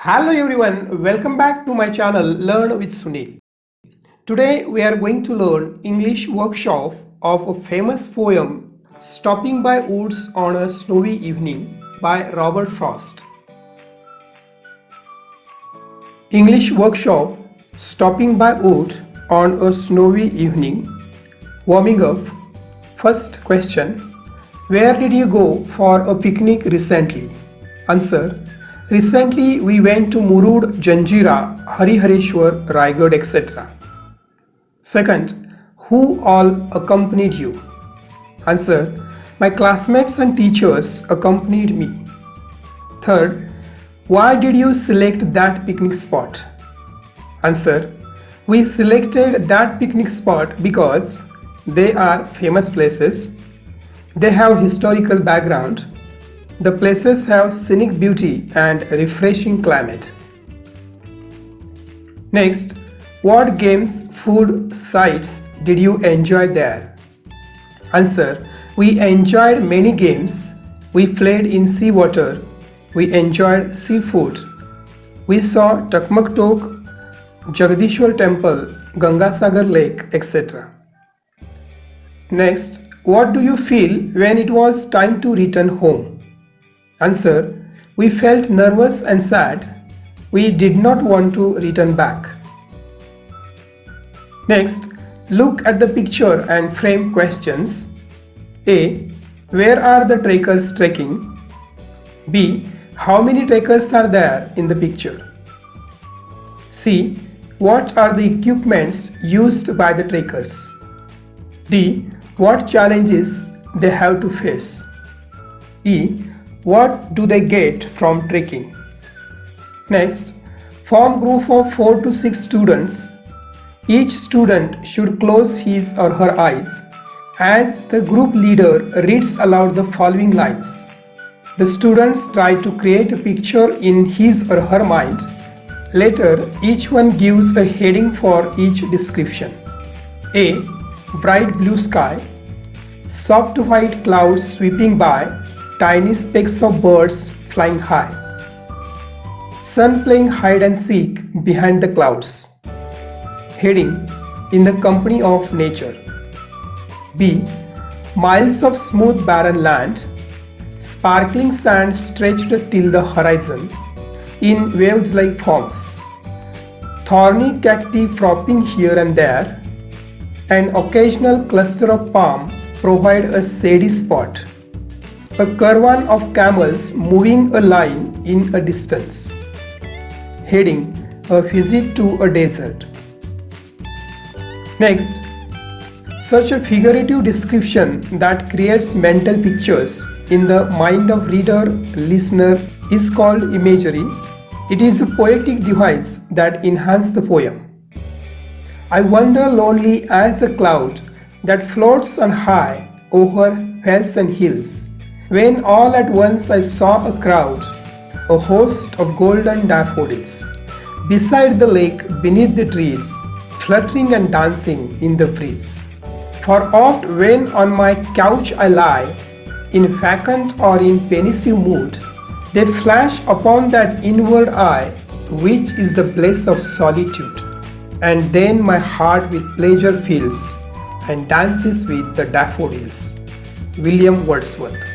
Hello everyone, welcome back to my channel Learn with Sunil. Today we are going to learn English workshop of a famous poem Stopping by Woods on a Snowy Evening by Robert Frost. English workshop Stopping by Woods on a Snowy Evening. Warming up. First question. Where did you go for a picnic recently? Answer. Recently, we went to Murud, Janjira, Harihareshwar, Raigad, etc. Second, who all accompanied you? Answer, my classmates and teachers accompanied me. Third, why did you select that picnic spot? Answer, we selected that picnic spot because they are famous places, they have historical background, the places have scenic beauty and refreshing climate. Next, what games, food, sights did you enjoy there? Answer, we enjoyed many games. We played in seawater. We enjoyed seafood. We saw Takmaktok, Jagadishwar Temple, Gangasagar Lake, etc. Next, what do you feel when it was time to return home? Answer, we felt nervous and sad. We did not want to return back. Next, look at the picture and frame questions. A. Where are the trekkers trekking? B. How many trekkers are there in the picture? C. What are the equipments used by the trekkers? D. What challenges they have to face? E. What do they get from trekking? Next, form group of 4 to 6 students. Each student should close his or her eyes as the group leader reads aloud the following lines. The students try to create a picture in his or her mind. Later, each one gives a heading for each description. A. Bright blue sky. Soft white clouds sweeping by. Tiny specks of birds flying high. Sun playing hide and seek behind the clouds. Heading, in the company of nature. B. Miles of smooth barren land. Sparkling sand stretched till the horizon in waves-like forms. Thorny cacti propping here and there. An occasional cluster of palm provide a shady spot. A caravan of camels moving a line in a distance. Heading, a visit to a desert. Next, such a figurative description that creates mental pictures in the mind of reader, listener is called imagery. It is a poetic device that enhances the poem. I wander lonely as a cloud that floats on high over fells and hills. When all at once I saw a crowd, a host of golden daffodils, beside the lake beneath the trees, fluttering and dancing in the breeze. For oft when on my couch I lie, in vacant or in pensive mood, they flash upon that inward eye, which is the bliss of solitude. And then my heart with pleasure fills, and dances with the daffodils. William Wordsworth.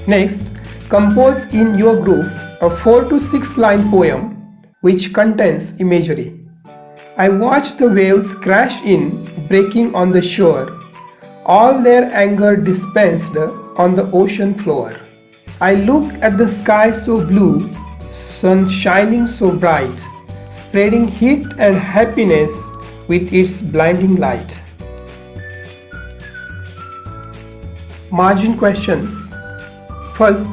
Next, compose in your group a 4 to 6 line poem which contains imagery. I watch the waves crash in, breaking on the shore, all their anger dispensed on the ocean floor. I look at the sky so blue, sun shining so bright, spreading heat and happiness with its blinding light. Margin questions. First,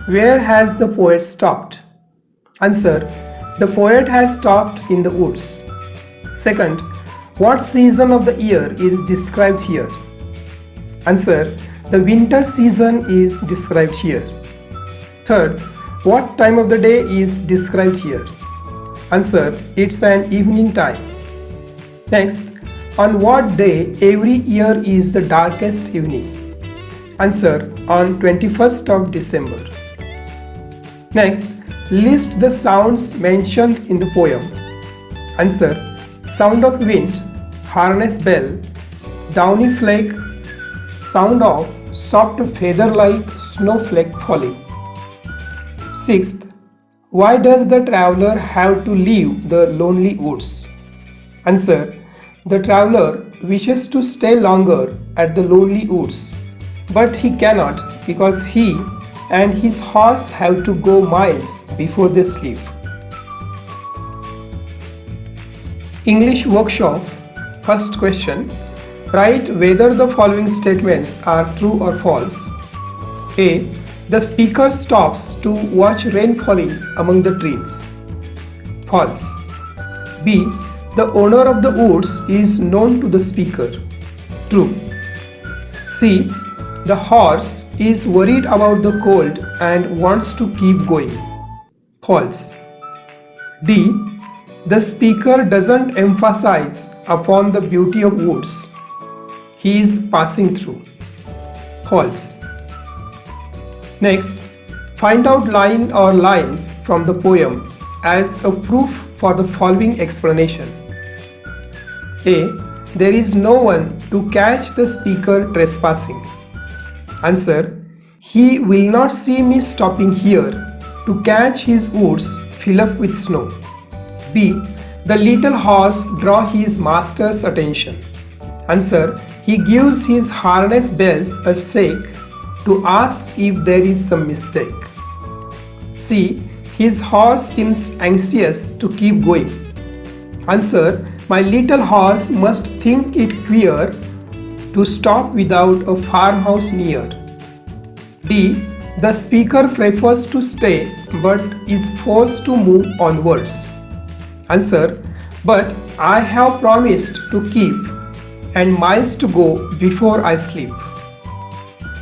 where has the poet stopped? Answer, the poet has stopped in the woods. Second, what season of the year is described here? Answer, the winter season is described here. Third, what time of the day is described here? Answer, it's an evening time. Next, on what day every year is the darkest evening? Answer, on 21st of December. Next, List the sounds mentioned in the poem. Answer: sound of wind, harness bell, downy flake, sound of soft feather like snowflake falling. Sixth, why does the traveler have to leave the lonely woods? Answer: the traveler wishes to stay longer at the lonely woods, but he cannot because he and his horse have to go miles before they sleep. English workshop. First question. Write whether the following statements are true or false. A. The speaker stops to watch rain falling among the trees. False. B. The owner of the woods is known to the speaker. True. C. The horse is worried about the cold and wants to keep going. False. D. The speaker doesn't emphasize upon the beauty of woods. He is passing through. False. Next, find out line or lines from the poem as a proof for the following explanation. A. There is no one to catch the speaker trespassing. Answer: he will not see me stopping here to catch his woods fill up with snow. B. The little horse draw his master's attention. Answer: he gives his harness bells a shake to ask if there is some mistake. C. His horse seems anxious to keep going. Answer: my little horse must think it queer to stop without a farmhouse near. D. The speaker prefers to stay but is forced to move onwards. Answer: but I have promised to keep and miles to go before I sleep.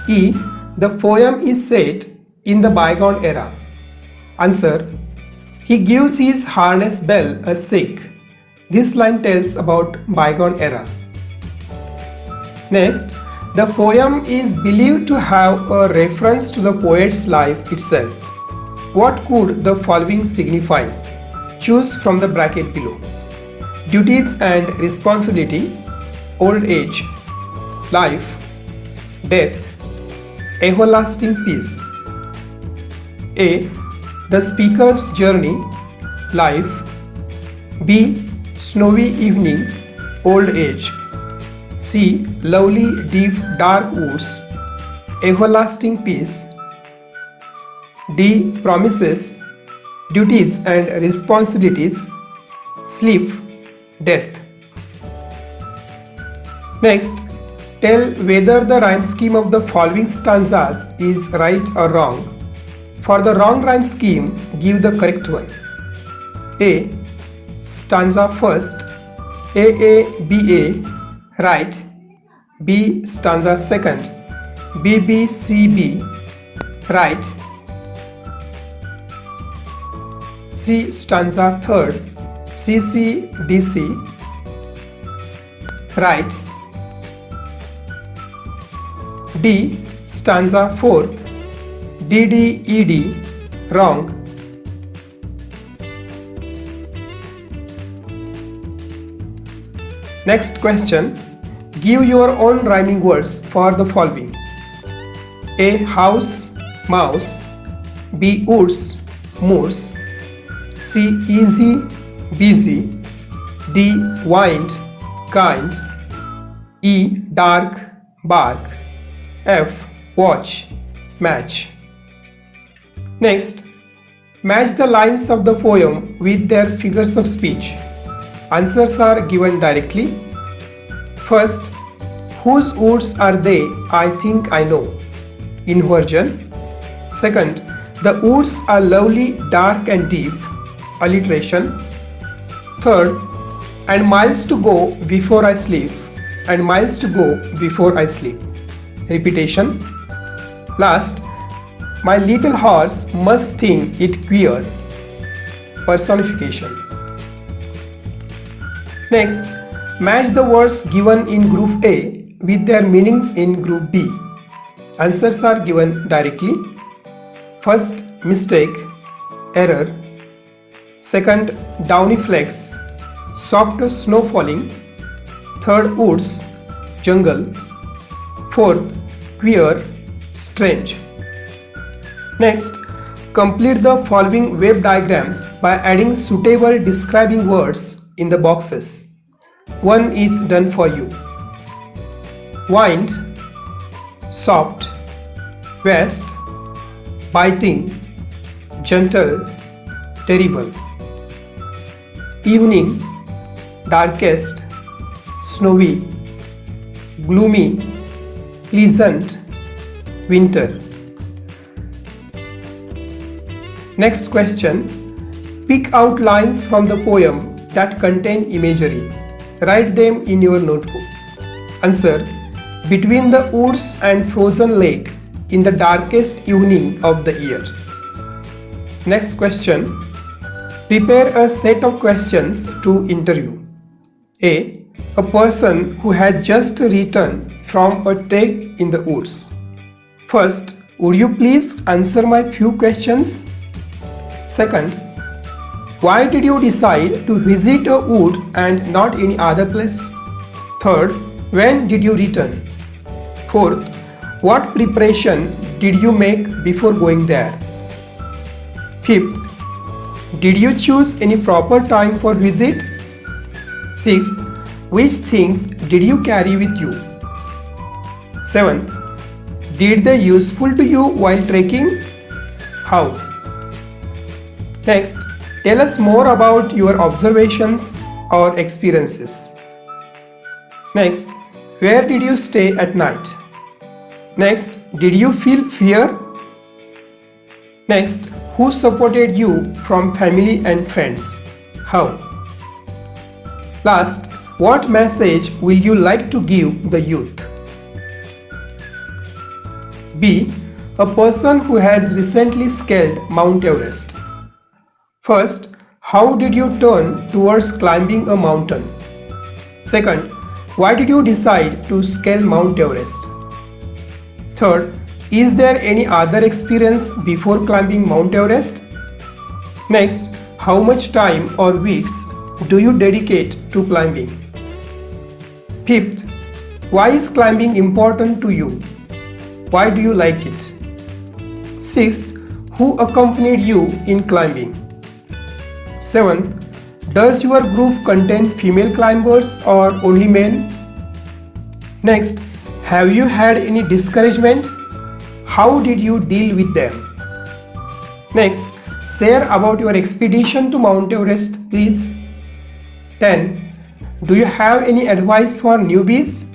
E. The poem is set in the bygone era. Answer: he gives his harness bell a shake. This line tells about bygone era. Next, the poem is believed to have a reference to the poet's life itself. What could the following signify? Choose from the bracket below. Duties and responsibility, old age, life, death, everlasting peace. A. The speaker's journey, life. B. Snowy evening, old age. C. Lovely deep dark woods, everlasting peace. D. Promises, duties and responsibilities, sleep, death. Next, tell whether the rhyme scheme of the following stanzas is right or wrong. For the wrong rhyme scheme, give the correct one. A. Stanza first, AABA, right. B. Stanza second, BBCB, right. C. Stanza third, CCDC, right. D. Stanza fourth, DDED, wrong. Next question. Give your own rhyming words for the following. A. House, mouse. B. Woods, moose. C. Easy, busy. D. Wind, kind. E. Dark, bark. F. Watch, match. Next, match the lines of the poem with their figures of speech. Answers are given directly. First, whose woods are they? I think I know. Inversion. Second, the woods are lovely, dark and deep. Alliteration. Third, and miles to go before I sleep. And miles to go before I sleep. Repetition. Last, my little horse must think it queer. Personification. Next, match the words given in group A with their meanings in group B. Answers are given directly. First, mistake, error. Second, downy flakes, soft snow falling. Third, woods, jungle. Fourth, queer, strange. Next, complete the following wave diagrams by adding suitable describing words in the boxes. One is done for you. Wind, soft, west, biting, gentle, terrible. Evening, darkest, snowy, gloomy, pleasant, winter. Next question. Pick out lines from the poem that contain imagery. Write them in your notebook. Answer. Between the woods and frozen lake in the darkest evening of the year. Next question. Prepare a set of questions to interview. A. A person who had just returned from a trek in the woods. First, would you please answer my few questions? Second, why did you decide to visit a wood and not any other place? Third, when did you return? Fourth, what preparation did you make before going there? Fifth, did you choose any proper time for visit? Sixth, which things did you carry with you? Seventh, did they useful to you while trekking? How? Next, tell us more about your observations or experiences. Next, where did you stay at night? Next, did you feel fear? Next, who supported you from family and friends? How? Last, what message will you like to give the youth? B. A person who has recently scaled Mount Everest. First, how did you turn towards climbing a mountain? Second, why did you decide to scale Mount Everest? Third, is there any other experience before climbing Mount Everest? Next, how much time or weeks do you dedicate to climbing? Fifth, why is climbing important to you? Why do you like it? Sixth, who accompanied you in climbing? Seventh, does your group contain female climbers or only men? Next, have you had any discouragement? How did you deal with them? Next, share about your expedition to Mount Everest, please. 10. Do you have any advice for newbies?